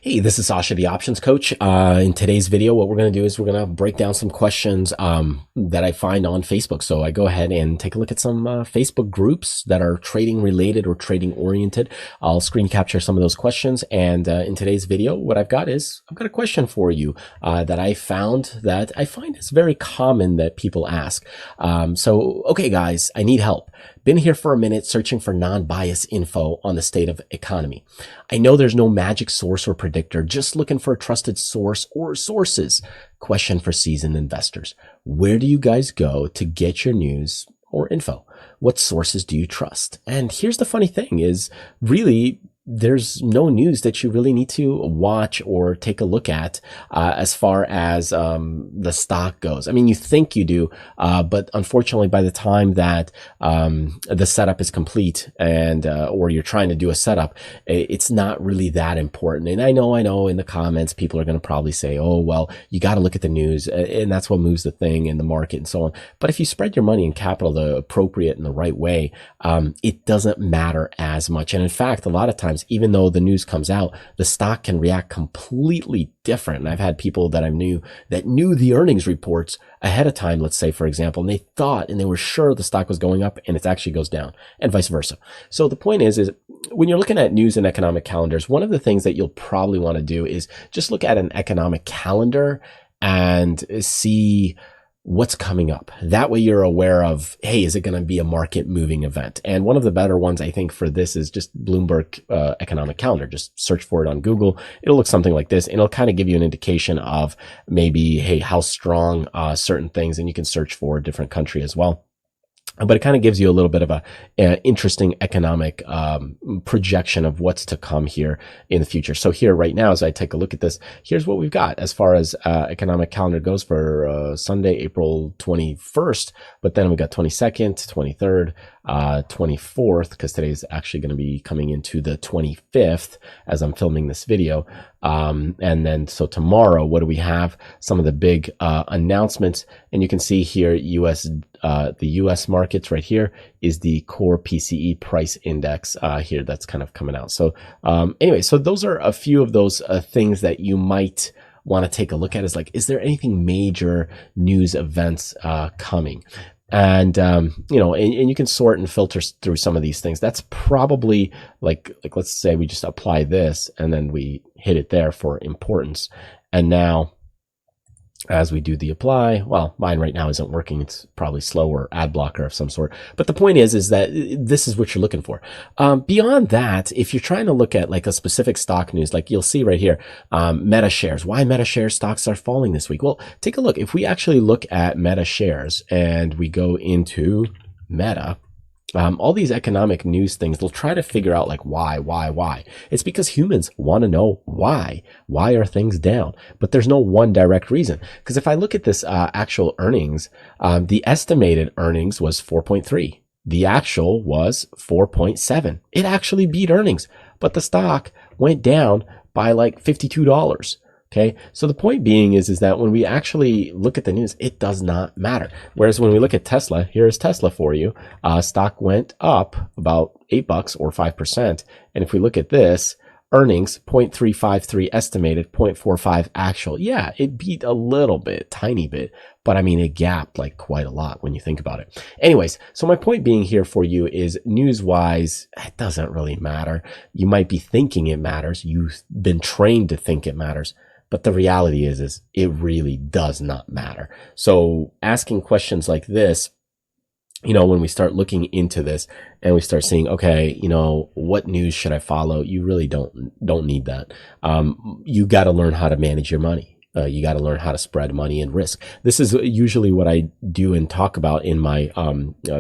Hey, this is Sasha, the options coach. In today's video, what we're going to do is we're going to break down some questions that I find on Facebook. So I go ahead and take a look at some Facebook groups that are trading related or trading oriented. I'll screen capture some of those questions. And in today's video, what I've got a question for you that I find is very common that people ask. Okay, guys, I need help. Been here for a minute searching for non-biased info on the state of economy. I know there's no magic source or predictor, just looking for a trusted source or sources. Question for seasoned investors. Where do you guys go to get your news or info? What sources do you trust? And here's the funny thing is really there's no news that you really need to watch or take a look at as far as the stock goes. I mean, you think you do, but unfortunately, by the time that the setup is complete and or you're trying to do a setup, it's not really that important. And I know in the comments, people are going to probably say, oh, well, you got to look at the news and that's what moves the thing in the market and so on. But if you spread your money and capital the appropriate and the right way, it doesn't matter as much. And in fact, a lot of times, even though the news comes out, the stock can react completely different. And I've had people that I knew that knew the earnings reports ahead of time, let's say, for example, and they thought and they were sure the stock was going up and it actually goes down and vice versa. So the point is when you're looking at news and economic calendars, one of the things that you'll probably want to do is just look at an economic calendar and see what's coming up. That way you're aware of, hey, is it going to be a market moving event? And one of the better ones I think for this is just Bloomberg economic calendar. Just search for it on Google. It'll look something like this and it'll kind of give you an indication of maybe, hey, how strong certain things, and you can search for a different country as well. But it kind of gives you a little bit of a interesting economic projection of what's to come here in the future. So here right now, as I take a look at this, here's what we've got as far as economic calendar goes for Sunday, April 21st. But then we got 22nd, 23rd, 24th, because today's actually going to be coming into the 25th as I'm filming this video. And then so tomorrow, what do we have? Some of the big announcements, and you can see here the US markets right here is the core PCE price index here that's kind of coming out. So anyway, so those are a few of those things that you might want to take a look at. Is like, is there anything major news events coming? And, you know, and you can sort and filter through some of these things. That's probably like, let's say we just apply this and then we hit it there for importance. And now as we do the apply, well, mine right now isn't working. It's probably slow or ad blocker of some sort. But the point is that this is what you're looking for. Beyond that, if you're trying to look at like a specific stock news, like you'll see right here, Meta shares, why Meta shares stocks are falling this week. Well, take a look. If we actually look at Meta shares and we go into Meta, all these economic news things, they'll try to figure out like why. It's because humans want to know why. Why are things down? But there's no one direct reason. Because if I look at this actual earnings, the estimated earnings was 4.3. The actual was 4.7. It actually beat earnings, but the stock went down by like $52. Okay. So the point being is that when we actually look at the news, it does not matter. Whereas when we look at Tesla, here's Tesla for you. Stock went up about $8 or 5%. And if we look at this, earnings 0.353 estimated, 0.45 actual. Yeah, it beat a little bit, tiny bit, but I mean, it gapped like quite a lot when you think about it. Anyways, so my point being here for you is news wise, it doesn't really matter. You might be thinking it matters. You've been trained to think it matters. But the reality is it really does not matter. So asking questions like this, you know, when we start looking into this and we start seeing, okay, you know, what news should I follow? You really don't need that. You got to learn how to manage your money. You got to learn how to spread money and risk. This is usually what I do and talk about in my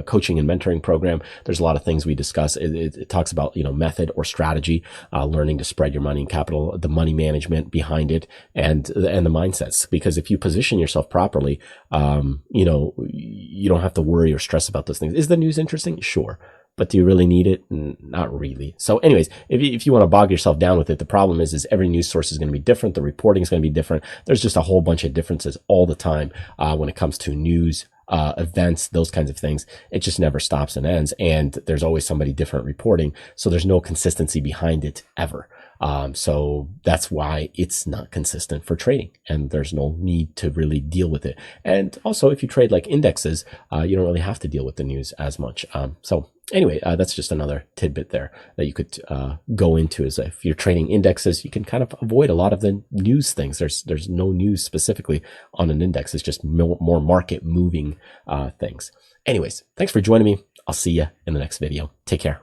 coaching and mentoring program. There's a lot of things we discuss. It talks about, you know, method or strategy, learning to spread your money and capital, the money management behind it, and the mindsets. Because if you position yourself properly, you know, you don't have to worry or stress about those things. Is the news interesting? Sure. But do you really need it? Not really. So anyways, if you want to bog yourself down with it, the problem is every news source is going to be different. The reporting is going to be different. There's just a whole bunch of differences all the time when it comes to news, events, those kinds of things. It just never stops and ends. And there's always somebody different reporting. So there's no consistency behind it ever. So that's why it's not consistent for trading, and there's no need to really deal with it. And also, if you trade like indexes, you don't really have to deal with the news as much. So anyway, that's just another tidbit there that you could go into. Is if you're trading indexes, you can kind of avoid a lot of the news things. There's no news specifically on an index. It's just more market moving things. Anyways, thanks for joining me. I'll see you in the next video. Take care.